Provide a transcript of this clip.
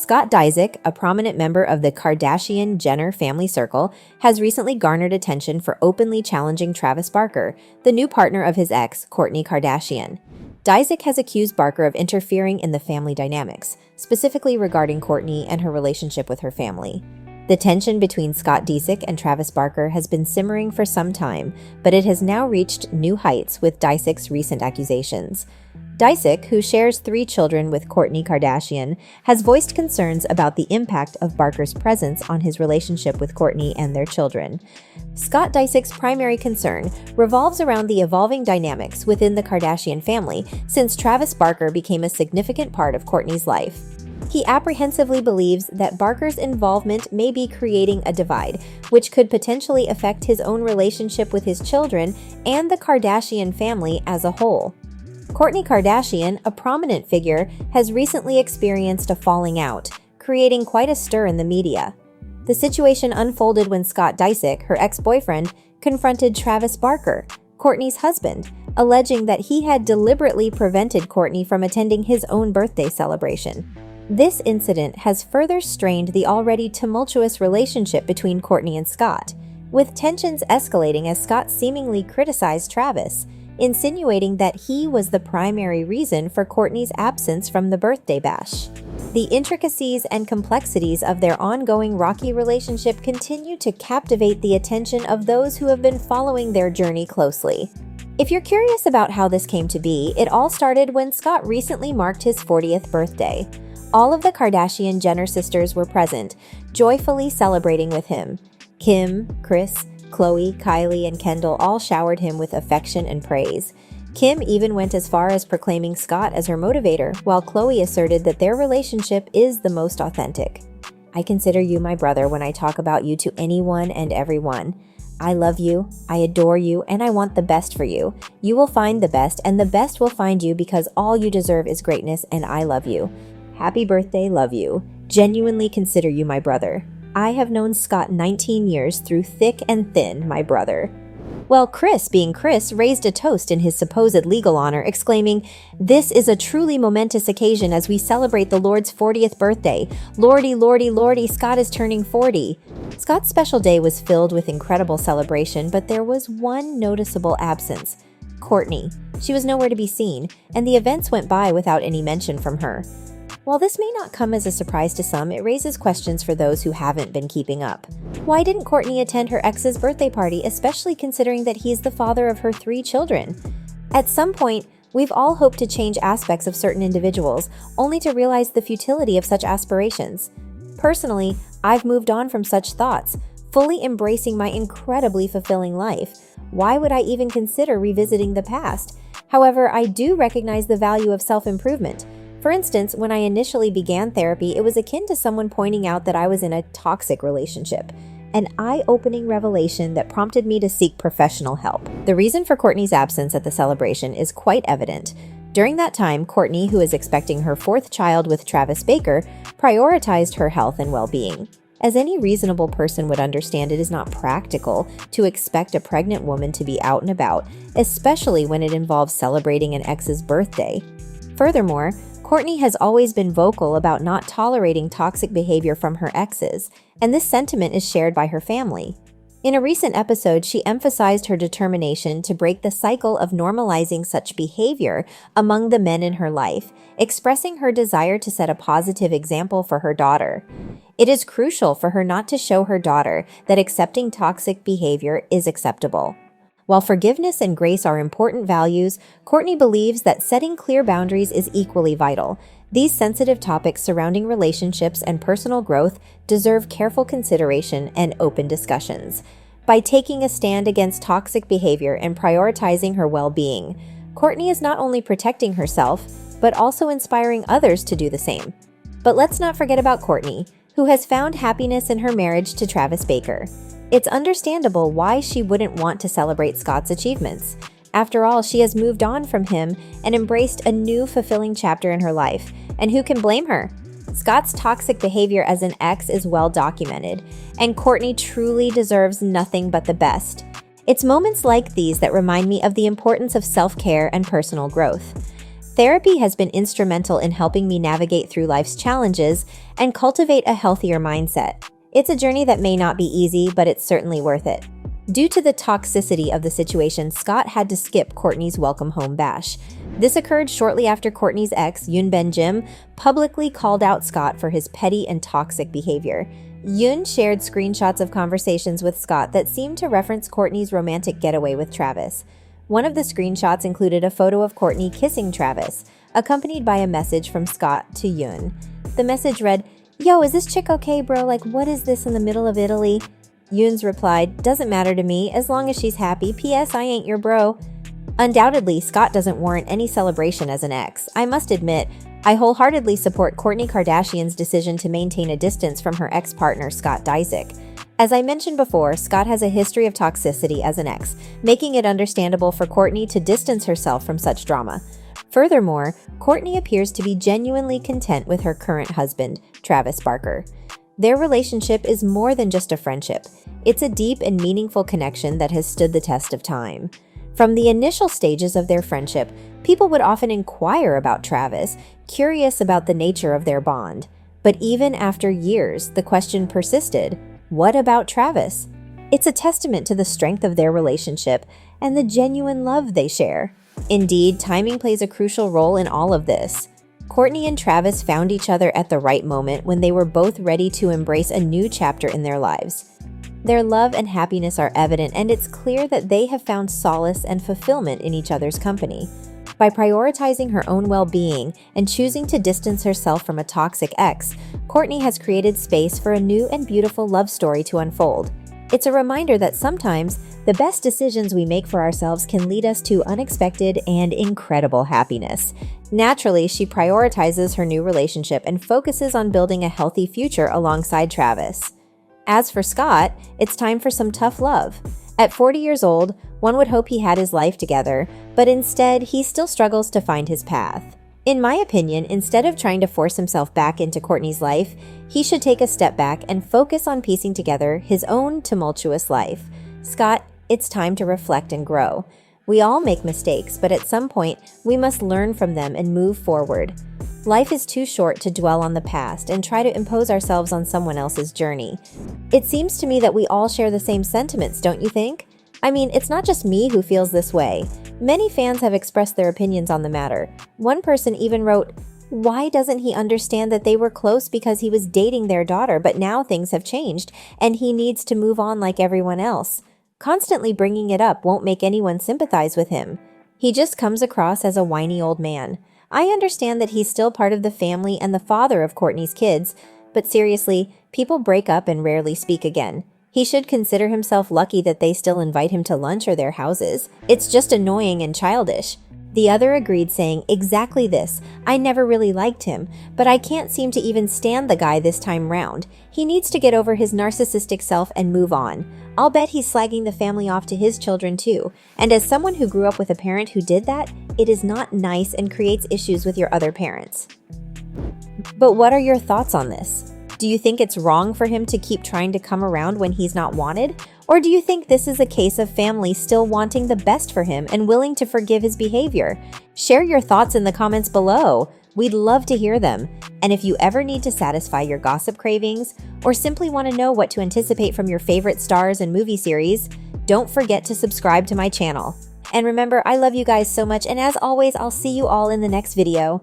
Scott Disick, a prominent member of the Kardashian-Jenner family circle, has recently garnered attention for openly challenging Travis Barker, the new partner of his ex, Kourtney Kardashian. Disick has accused Barker of interfering in the family dynamics, specifically regarding Kourtney and her relationship with her family. The tension between Scott Disick and Travis Barker has been simmering for some time, but it has now reached new heights with Disick's recent accusations. Disick, who shares 3 children with Kourtney Kardashian, has voiced concerns about the impact of Barker's presence on his relationship with Kourtney and their children. Scott Disick's primary concern revolves around the evolving dynamics within the Kardashian family since Travis Barker became a significant part of Kourtney's life. He apprehensively believes that Barker's involvement may be creating a divide, which could potentially affect his own relationship with his children and the Kardashian family as a whole. Kourtney Kardashian, a prominent figure, has recently experienced a falling out, creating quite a stir in the media. The situation unfolded when Scott Disick, her ex-boyfriend, confronted Travis Barker, Kourtney's husband, alleging that he had deliberately prevented Kourtney from attending his own birthday celebration. This incident has further strained the already tumultuous relationship between Kourtney and Scott, with tensions escalating as Scott seemingly criticized Travis, insinuating that he was the primary reason for Kourtney's absence from the birthday bash. The intricacies and complexities of their ongoing rocky relationship continue to captivate the attention of those who have been following their journey closely. If you're curious about how this came to be, it all started when Scott recently marked his 40th birthday. All of the Kardashian-Jenner sisters were present, joyfully celebrating with him. Kim, Kris, Khloe, Kylie, and Kendall all showered him with affection and praise. Kim even went as far as proclaiming Scott as her motivator, while Khloe asserted that their relationship is the most authentic. "I consider you my brother when I talk about you to anyone and everyone. I love you, I adore you, and I want the best for you. You will find the best, and the best will find you because all you deserve is greatness, and I love you. Happy birthday, love you. Genuinely consider you my brother. I have known Scott 19 years through thick and thin, my brother." Well, Kris, being Kris, raised a toast in his supposed legal honor, exclaiming, "This is a truly momentous occasion as we celebrate the Lord's 40th birthday. Lordy, lordy, lordy, Scott is turning 40. Scott's special day was filled with incredible celebration, but there was one noticeable absence: Kourtney. She was nowhere to be seen, and the events went by without any mention from her. While this may not come as a surprise to some, it raises questions for those who haven't been keeping up. Why didn't Kourtney attend her ex's birthday party, especially considering that he's the father of her 3 children? At some point, we've all hoped to change aspects of certain individuals, only to realize the futility of such aspirations. Personally, I've moved on from such thoughts, fully embracing my incredibly fulfilling life. Why would I even consider revisiting the past? However, I do recognize the value of self-improvement. For instance, when I initially began therapy, it was akin to someone pointing out that I was in a toxic relationship, an eye-opening revelation that prompted me to seek professional help. The reason for Kourtney's absence at the celebration is quite evident. During that time, Kourtney, who is expecting her 4th child with Travis Barker, prioritized her health and well-being. As any reasonable person would understand, it is not practical to expect a pregnant woman to be out and about, especially when it involves celebrating an ex's birthday. Furthermore, Kourtney has always been vocal about not tolerating toxic behavior from her exes, and this sentiment is shared by her family. In a recent episode, she emphasized her determination to break the cycle of normalizing such behavior among the men in her life, expressing her desire to set a positive example for her daughter. It is crucial for her not to show her daughter that accepting toxic behavior is acceptable. While forgiveness and grace are important values, Kourtney believes that setting clear boundaries is equally vital. These sensitive topics surrounding relationships and personal growth deserve careful consideration and open discussions. By taking a stand against toxic behavior and prioritizing her well-being, Kourtney is not only protecting herself, but also inspiring others to do the same. But let's not forget about Kourtney, who has found happiness in her marriage to Travis Barker. It's understandable why she wouldn't want to celebrate Scott's achievements. After all, she has moved on from him and embraced a new fulfilling chapter in her life, and who can blame her? Scott's toxic behavior as an ex is well documented, and Kourtney truly deserves nothing but the best. It's moments like these that remind me of the importance of self-care and personal growth. Therapy has been instrumental in helping me navigate through life's challenges and cultivate a healthier mindset. It's a journey that may not be easy, but it's certainly worth it. Due to the toxicity of the situation, Scott had to skip Kourtney's welcome home bash. This occurred shortly after Kourtney's ex, Yoon Jim, publicly called out Scott for his petty and toxic behavior. Yoon shared screenshots of conversations with Scott that seemed to reference Kourtney's romantic getaway with Travis. One of the screenshots included a photo of Kourtney kissing Travis, accompanied by a message from Scott to Yoon. The message read, "Yo, is this chick okay, bro? Like, what is this in the middle of Italy?" Yoon's replied, "Doesn't matter to me, as long as she's happy. P.S. I ain't your bro." Undoubtedly, Scott doesn't warrant any celebration as an ex. I must admit, I wholeheartedly support Kourtney Kardashian's decision to maintain a distance from her ex-partner, Scott Disick. As I mentioned before, Scott has a history of toxicity as an ex, making it understandable for Kourtney to distance herself from such drama. Furthermore, Kourtney appears to be genuinely content with her current husband, Travis Barker. Their relationship is more than just a friendship. It's a deep and meaningful connection that has stood the test of time. From the initial stages of their friendship, people would often inquire about Travis, curious about the nature of their bond. But even after years, the question persisted, what about Travis? It's a testament to the strength of their relationship and the genuine love they share. Indeed, timing plays a crucial role in all of this. Kourtney and Travis found each other at the right moment when they were both ready to embrace a new chapter in their lives. Their love and happiness are evident, and it's clear that they have found solace and fulfillment in each other's company. By prioritizing her own well-being and choosing to distance herself from a toxic ex, Kourtney has created space for a new and beautiful love story to unfold. It's a reminder that sometimes the best decisions we make for ourselves can lead us to unexpected and incredible happiness. Naturally, she prioritizes her new relationship and focuses on building a healthy future alongside Travis. As for Scott, it's time for some tough love. At 40 years old, one would hope he had his life together, but instead, he still struggles to find his path. In my opinion, instead of trying to force himself back into Kourtney's life, he should take a step back and focus on piecing together his own tumultuous life. Scott, it's time to reflect and grow. We all make mistakes, but at some point, we must learn from them and move forward. Life is too short to dwell on the past and try to impose ourselves on someone else's journey. It seems to me that we all share the same sentiments, don't you think? I mean, it's not just me who feels this way. Many fans have expressed their opinions on the matter. One person even wrote, "Why doesn't he understand that they were close because he was dating their daughter, but now things have changed and he needs to move on like everyone else? Constantly bringing it up won't make anyone sympathize with him. He just comes across as a whiny old man. I understand that he's still part of the family and the father of Kourtney's kids, but seriously, people break up and rarely speak again. He should consider himself lucky that they still invite him to lunch or their houses. It's just annoying and childish." The other agreed, saying, "Exactly this. I never really liked him, but I can't seem to even stand the guy this time round. He needs to get over his narcissistic self and move on. I'll bet he's slagging the family off to his children too. And as someone who grew up with a parent who did that, it is not nice and creates issues with your other parents." But what are your thoughts on this? Do you think it's wrong for him to keep trying to come around when he's not wanted? Or do you think this is a case of family still wanting the best for him and willing to forgive his behavior? Share your thoughts in the comments below. We'd love to hear them. And if you ever need to satisfy your gossip cravings or simply want to know what to anticipate from your favorite stars and movie series, don't forget to subscribe to my channel. And remember, I love you guys so much, and as always, I'll see you all in the next video.